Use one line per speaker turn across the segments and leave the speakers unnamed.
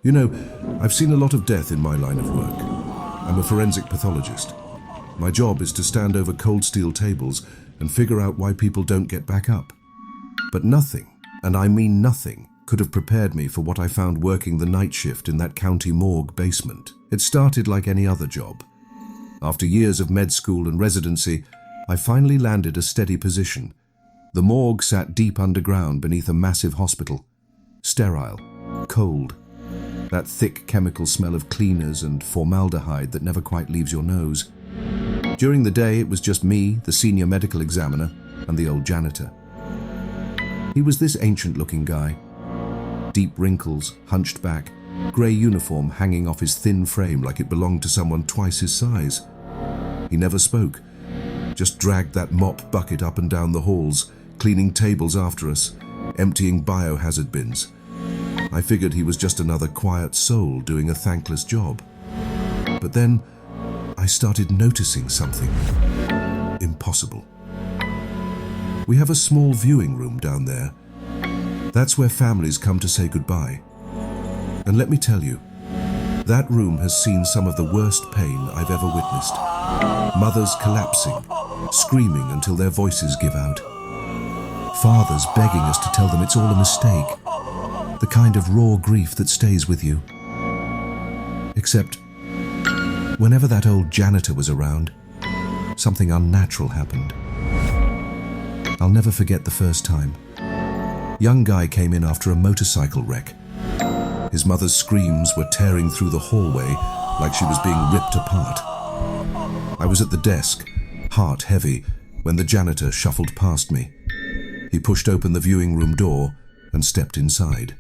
You know, I've seen a lot of death in my line of work. I'm a forensic pathologist. My job is to stand over cold steel tables and figure out why people don't get back up. But nothing, and I mean nothing, could have prepared me for what I found working the night shift in that county morgue basement. It started like any other job. After years of med school and residency, I finally landed a steady position. The morgue sat deep underground beneath a massive hospital. Sterile, cold. That thick chemical smell of cleaners and formaldehyde that never quite leaves your nose. During the day, it was just me, the senior medical examiner, and the old janitor. He was this ancient-looking guy. Deep wrinkles, hunched back, grey uniform hanging off his thin frame like it belonged to someone twice his size. He never spoke, just dragged that mop bucket up and down the halls, cleaning tables after us, emptying biohazard bins. I figured he was just another quiet soul doing a thankless job. But then, I started noticing something impossible. We have a small viewing room down there. That's where families come to say goodbye. And let me tell you, that room has seen some of the worst pain I've ever witnessed. Mothers collapsing, screaming until their voices give out. Fathers begging us to tell them it's all a mistake. The kind of raw grief that stays with you. Except, whenever that old janitor was around, something unnatural happened. I'll never forget the first time. Young guy came in after a motorcycle wreck. His mother's screams were tearing through the hallway like she was being ripped apart. I was at the desk, heart heavy, when the janitor shuffled past me. He pushed open the viewing room door and stepped inside.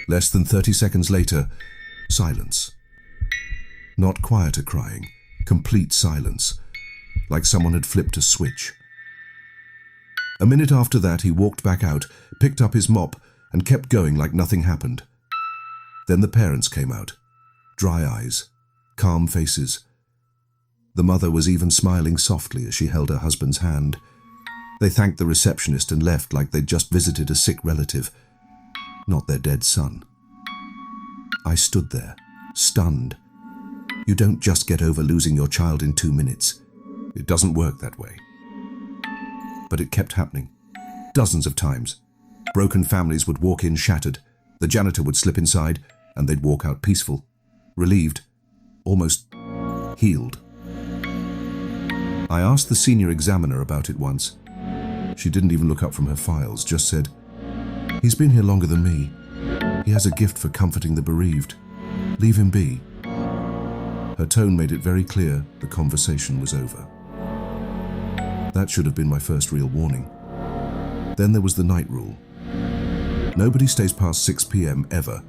Less than 30 seconds later, silence. Not quieter crying, complete silence, like someone had flipped a switch. A minute after that, he walked back out, picked up his mop, and kept going like nothing happened. Then the parents came out. Dry eyes, calm faces. The mother was even smiling softly as she held her husband's hand. They thanked the receptionist and left like they'd just visited a sick relative, not their dead son. I stood there, stunned. You don't just get over losing your child in 2 minutes. It doesn't work that way. But it kept happening. Dozens of times. Broken families would walk in shattered. The janitor would slip inside, and they'd walk out peaceful, relieved, almost healed. I asked the senior examiner about it once. She didn't even look up from her files, just said, "He's been here longer than me. He has a gift for comforting the bereaved. Leave him be." Her tone made it very clear the conversation was over. That should have been my first real warning. Then there was the night rule. Nobody stays past 6 p.m. ever.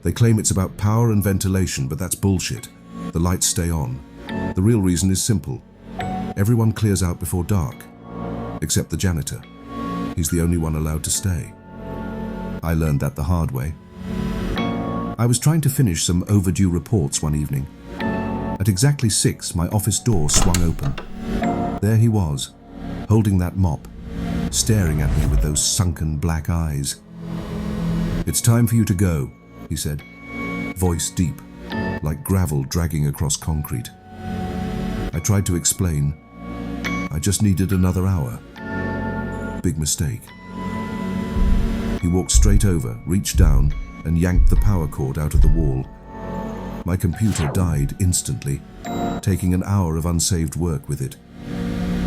They claim it's about power and ventilation, but that's bullshit. The lights stay on. The real reason is simple. Everyone clears out before dark, except the janitor. He's the only one allowed to stay. I learned that the hard way. I was trying to finish some overdue reports one evening. At exactly 6, my office door swung open. There he was, holding that mop, staring at me with those sunken black eyes. "It's time for you to go," he said, voice deep, like gravel dragging across concrete. I tried to explain. I just needed another hour. Big mistake. He walked straight over, reached down, and yanked the power cord out of the wall. My computer died instantly, taking an hour of unsaved work with it.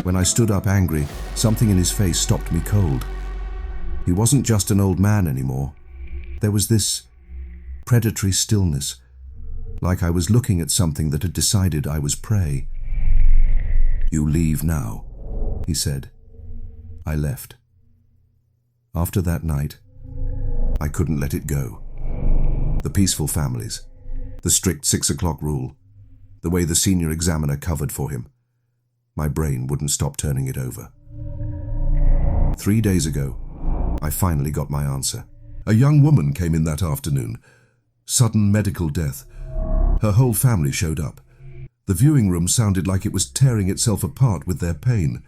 When I stood up angry, something in his face stopped me cold. He wasn't just an old man anymore. There was this predatory stillness, like I was looking at something that had decided I was prey. "You leave now," he said. I left. After that night, I couldn't let it go. The peaceful families, the strict 6 o'clock rule, the way the senior examiner covered for him. My brain wouldn't stop turning it over. 3 days ago, I finally got my answer. A young woman came in that afternoon. Sudden medical death. Her whole family showed up. The viewing room sounded like it was tearing itself apart with their pain.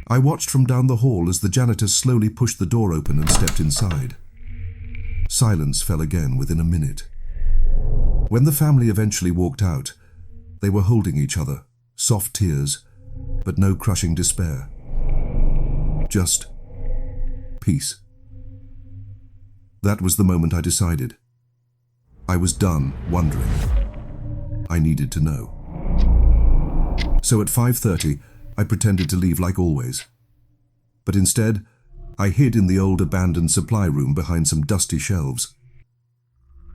I watched from down the hall as the janitor slowly pushed the door open and stepped inside. Silence fell again within a minute. When the family eventually walked out, they were holding each other, soft tears, but no crushing despair. Just peace. That was the moment I decided. I was done wondering. I needed to know. So at 5:30, I pretended to leave like always. But instead, I hid in the old abandoned supply room behind some dusty shelves.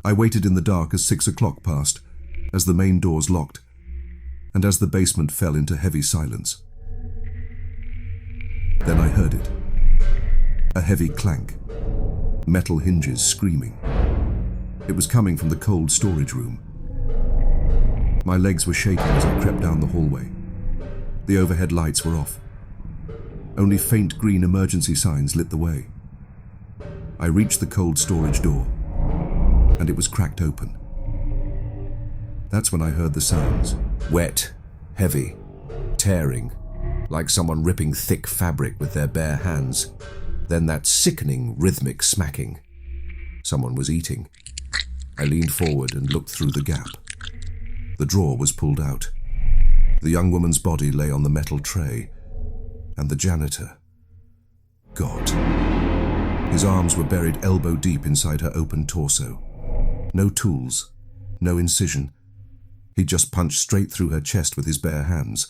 I waited in the dark as 6 o'clock passed, as the main doors locked, and as the basement fell into heavy silence. Then I heard it. A heavy clank. Metal hinges screaming. It was coming from the cold storage room. My legs were shaking as I crept down the hallway. The overhead lights were off. Only faint green emergency signs lit the way. I reached the cold storage door, and it was cracked open. That's when I heard the sounds. Wet, heavy, tearing, like someone ripping thick fabric with their bare hands. Then that sickening, rhythmic smacking. Someone was eating. I leaned forward and looked through the gap. The drawer was pulled out. The young woman's body lay on the metal tray, and the janitor. God. His arms were buried elbow deep inside her open torso. No tools, no incision. He just punched straight through her chest with his bare hands.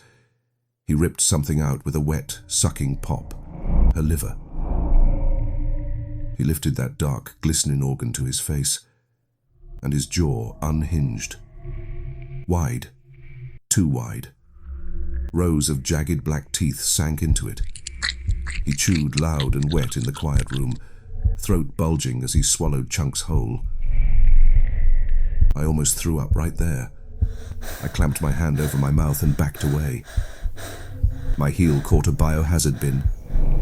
He ripped something out with a wet, sucking pop. Her liver. He lifted that dark, glistening organ to his face, and his jaw unhinged. Wide. Too wide. Rows of jagged black teeth sank into it. He chewed loud and wet in the quiet room, throat bulging as he swallowed chunks whole. I almost threw up right there. I clamped my hand over my mouth and backed away. My heel caught a biohazard bin.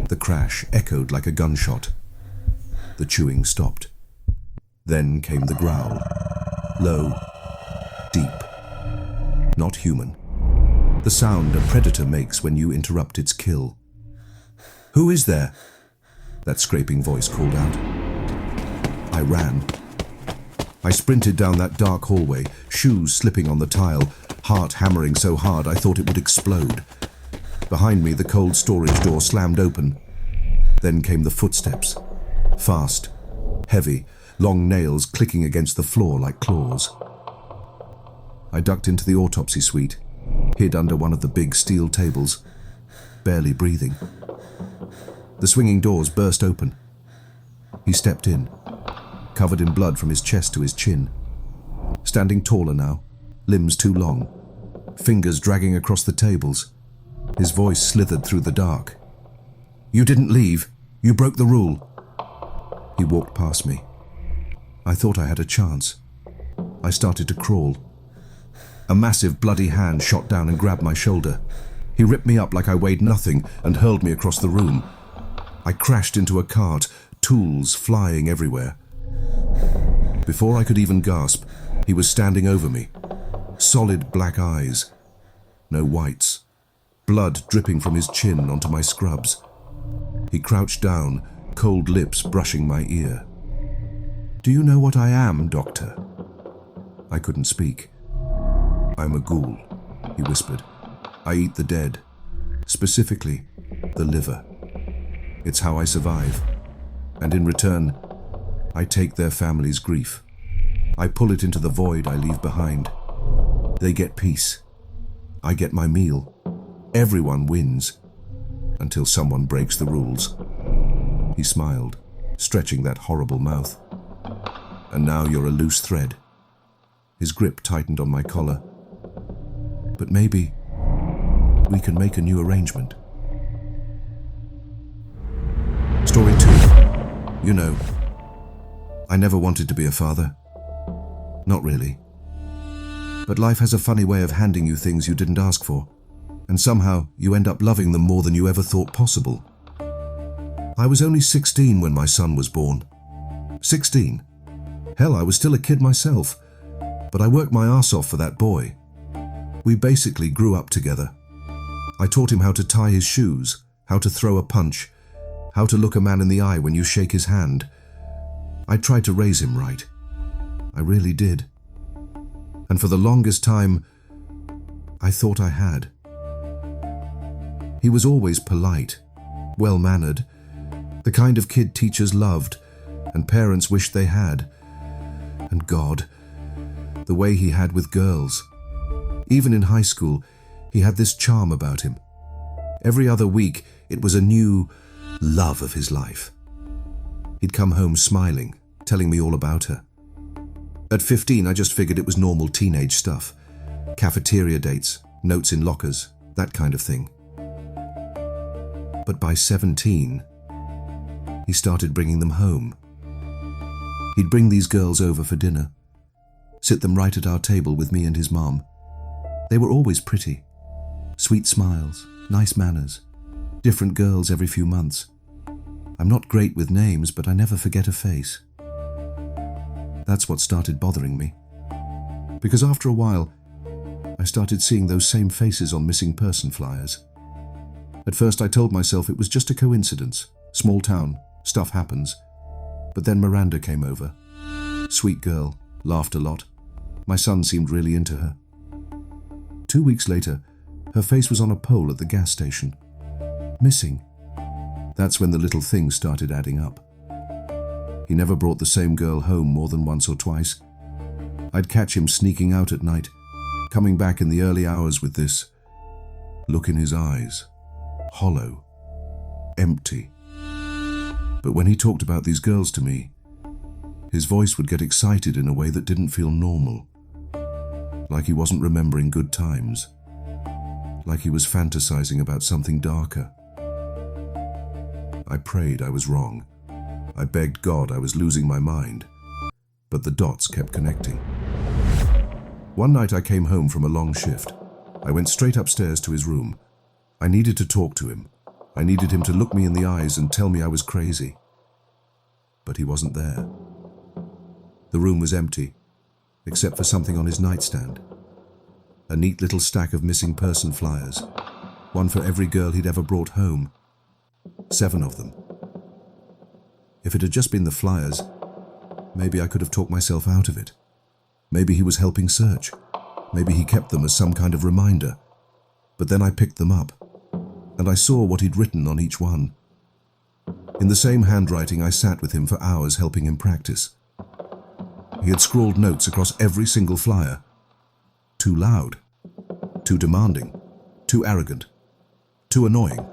The crash echoed like a gunshot. The chewing stopped. Then came the growl. Low, deep. Not human. The sound a predator makes when you interrupt its kill. "Who is there?" that scraping voice called out. I ran. I sprinted down that dark hallway, shoes slipping on the tile, heart hammering so hard I thought it would explode. Behind me, the cold storage door slammed open. Then came the footsteps. Fast, heavy, long nails clicking against the floor like claws. I ducked into the autopsy suite, hid under one of the big steel tables, barely breathing. The swinging doors burst open. He stepped in, covered in blood from his chest to his chin. Standing taller now, limbs too long, fingers dragging across the tables. His voice slithered through the dark. "You didn't leave. You broke the rule." He walked past me. I thought I had a chance. I started to crawl. A massive bloody hand shot down and grabbed my shoulder. He ripped me up like I weighed nothing and hurled me across the room. I crashed into a cart, tools flying everywhere. Before I could even gasp, he was standing over me. Solid black eyes. No whites. Blood dripping from his chin onto my scrubs. He crouched down, cold lips brushing my ear. "Do you know what I am, Doctor?" I couldn't speak. "I'm a ghoul," he whispered. "I eat the dead. Specifically, the liver. It's how I survive. And in return, I take their family's grief. I pull it into the void I leave behind. They get peace. I get my meal. Everyone wins. Until someone breaks the rules." He smiled, stretching that horrible mouth. "And now you're a loose thread." His grip tightened on my collar. "But maybe we can make a new arrangement." Story 2. You know, I never wanted to be a father. Not really. But life has a funny way of handing you things you didn't ask for, and somehow you end up loving them more than you ever thought possible. I was only 16 when my son was born. 16. Hell, I was still a kid myself, but I worked my ass off for that boy. We basically grew up together. I taught him how to tie his shoes, how to throw a punch, how to look a man in the eye when you shake his hand. I tried to raise him right. I really did. And for the longest time, I thought I had. He was always polite, well-mannered, the kind of kid teachers loved and parents wished they had. And God, the way he had with girls. Even in high school, he had this charm about him. Every other week, it was a new love of his life. He'd come home smiling, telling me all about her. At 15, I just figured it was normal teenage stuff. Cafeteria dates, notes in lockers, that kind of thing. But by 17, he started bringing them home. He'd bring these girls over for dinner, sit them right at our table with me and his mom. They were always pretty. Sweet smiles, nice manners, different girls every few months. I'm not great with names, but I never forget a face. That's what started bothering me. Because after a while, I started seeing those same faces on missing person flyers. At first I told myself it was just a coincidence. Small town, stuff happens. But then Miranda came over. Sweet girl, laughed a lot. My son seemed really into her. 2 weeks later, her face was on a pole at the gas station. Missing. That's when the little things started adding up. He never brought the same girl home more than once or twice. I'd catch him sneaking out at night, coming back in the early hours with this look in his eyes. Hollow. Empty. But when he talked about these girls to me, his voice would get excited in a way that didn't feel normal. Like he wasn't remembering good times. Like he was fantasizing about something darker. I prayed I was wrong. I begged God I was losing my mind. But the dots kept connecting. One night I came home from a long shift. I went straight upstairs to his room. I needed to talk to him. I needed him to look me in the eyes and tell me I was crazy. But he wasn't there. The room was empty, except for something on his nightstand. A neat little stack of missing person flyers. One for every girl he'd ever brought home. 7 of them. If it had just been the flyers, maybe I could have talked myself out of it. Maybe he was helping search. Maybe he kept them as some kind of reminder. But then I picked them up, and I saw what he'd written on each one. In the same handwriting, I sat with him for hours helping him practice. He had scrawled notes across every single flyer. Too loud. Too demanding. Too arrogant. Too annoying.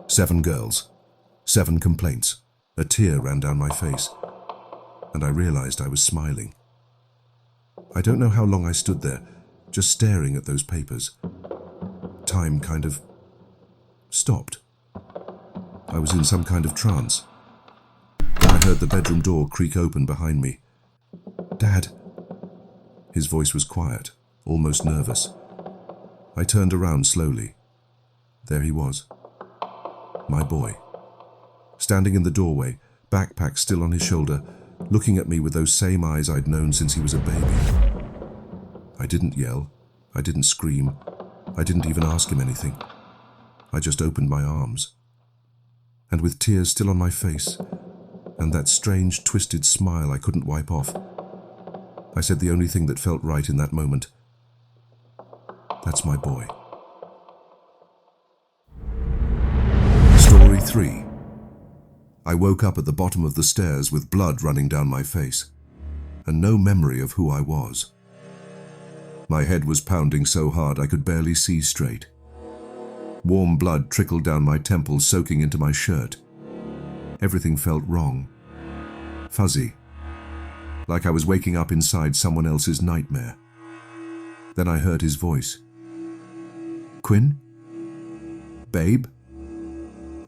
7 girls. 7 complaints. A tear ran down my face, and I realized I was smiling. I don't know how long I stood there, just staring at those papers. Time kind of stopped. I was in some kind of trance. Then I heard the bedroom door creak open behind me. "Dad." His voice was quiet, almost nervous. I turned around slowly. There he was. My boy. Standing in the doorway, backpack still on his shoulder, looking at me with those same eyes I'd known since he was a baby. I didn't yell. I didn't scream. I didn't even ask him anything. I just opened my arms. And with tears still on my face, and that strange, twisted smile I couldn't wipe off, I said the only thing that felt right in that moment. That's my boy. Story 3. I woke up at the bottom of the stairs with blood running down my face, and no memory of who I was. My head was pounding so hard I could barely see straight. Warm blood trickled down my temples, soaking into my shirt. Everything felt wrong. Fuzzy. Like I was waking up inside someone else's nightmare. Then I heard his voice. "Quinn? Babe?"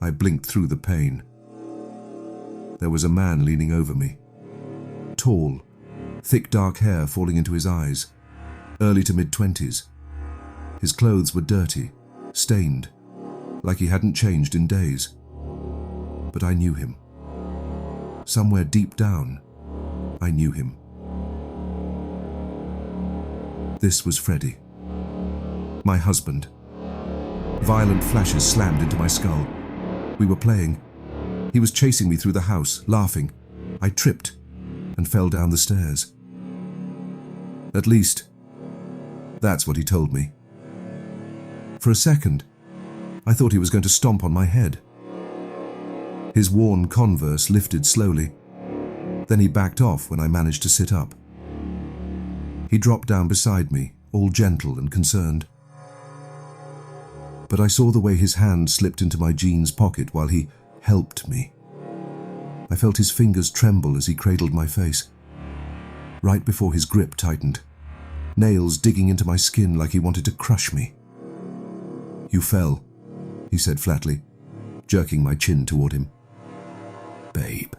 I blinked through the pain. There was a man leaning over me. Tall, thick dark hair falling into his eyes, early to mid-20s. His clothes were dirty, stained, like he hadn't changed in days. But I knew him. Somewhere deep down, I knew him. This was Freddie. My husband. Violent flashes slammed into my skull. We were playing. He was chasing me through the house, laughing. I tripped and fell down the stairs. At least, that's what he told me. For a second, I thought he was going to stomp on my head. His worn Converse lifted slowly. Then he backed off when I managed to sit up. He dropped down beside me, all gentle and concerned. But I saw the way his hand slipped into my jeans pocket while he helped me. I felt his fingers tremble as he cradled my face. Right before his grip tightened, nails digging into my skin like he wanted to crush me. "You fell," he said flatly, jerking my chin toward him. "Babe."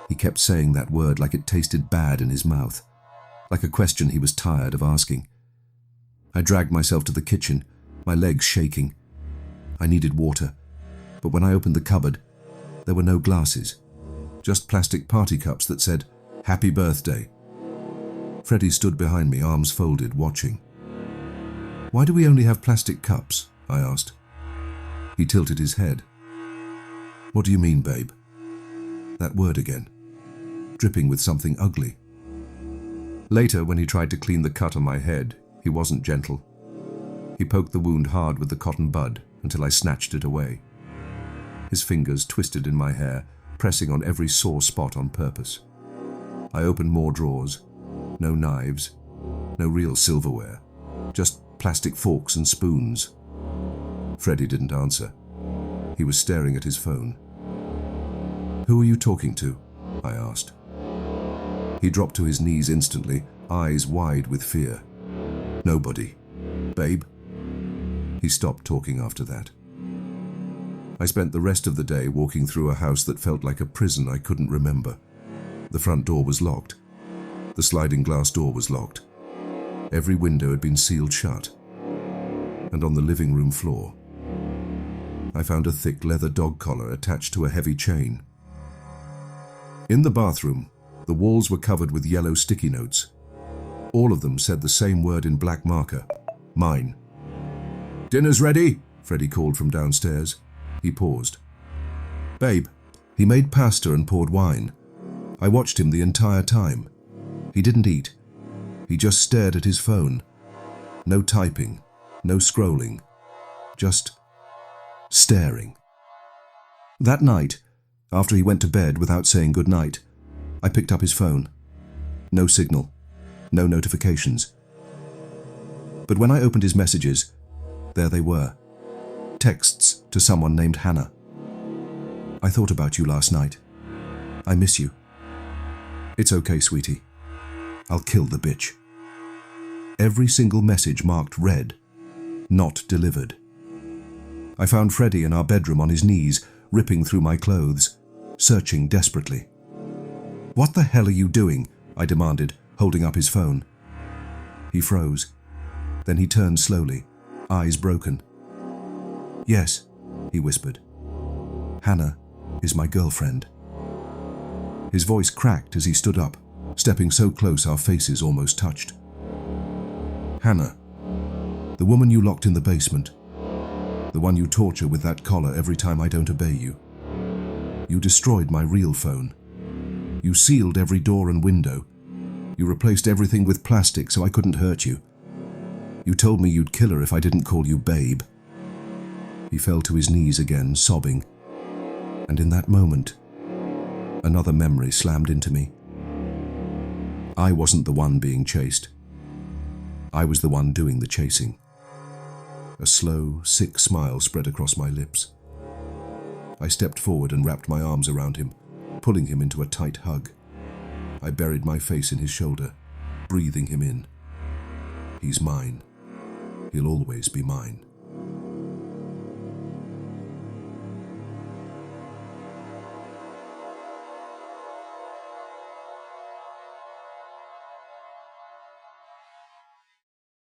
He kept saying that word like it tasted bad in his mouth, like a question he was tired of asking. I dragged myself to the kitchen, my legs shaking. I needed water, but when I opened the cupboard, there were no glasses, just plastic party cups that said, "Happy Birthday." Freddie stood behind me, arms folded, watching. "Why do we only have plastic cups?" I asked. He tilted his head. "What do you mean, babe?" That word again, dripping with something ugly. Later, when he tried to clean the cut on my head, he wasn't gentle. He poked the wound hard with the cotton bud until I snatched it away. His fingers twisted in my hair, pressing on every sore spot on purpose. I opened more drawers. No knives, no real silverware, just plastic forks and spoons. Freddie didn't answer. He was staring at his phone. "Who are you talking to?" I asked. He dropped to his knees instantly, eyes wide with fear. "Nobody. Babe?" He stopped talking after that. I spent the rest of the day walking through a house that felt like a prison I couldn't remember. The front door was locked. The sliding glass door was locked. Every window had been sealed shut. And on the living room floor, I found a thick leather dog collar attached to a heavy chain. In the bathroom, the walls were covered with yellow sticky notes. All of them said the same word in black marker: mine. "Dinner's ready," Freddie called from downstairs. He paused. "Babe." He made pasta and poured wine. I watched him the entire time. He didn't eat. He just stared at his phone. No typing, no scrolling, just staring. That night, after he went to bed without saying goodnight, I picked up his phone. No signal, no notifications. But when I opened his messages, there they were. Texts to someone named Hannah. "I thought about you last night. I miss you. It's okay, sweetie. I'll kill the bitch." Every single message marked red, not delivered. I found Freddie in our bedroom on his knees, ripping through my clothes, searching desperately. "What the hell are you doing?" I demanded, holding up his phone. He froze. Then he turned slowly, eyes broken. "Yes," he whispered. "Hannah is my girlfriend." His voice cracked as he stood up, stepping so close our faces almost touched. "Hannah, the woman you locked in the basement, the one you torture with that collar every time I don't obey you. You destroyed my real phone. You sealed every door and window. You replaced everything with plastic so I couldn't hurt you. You told me you'd kill her if I didn't call you babe." He fell to his knees again, sobbing. And in that moment, another memory slammed into me. I wasn't the one being chased. I was the one doing the chasing. A slow, sick smile spread across my lips. I stepped forward and wrapped my arms around him, pulling him into a tight hug. I buried my face in his shoulder, breathing him in. He's mine. He'll always be mine.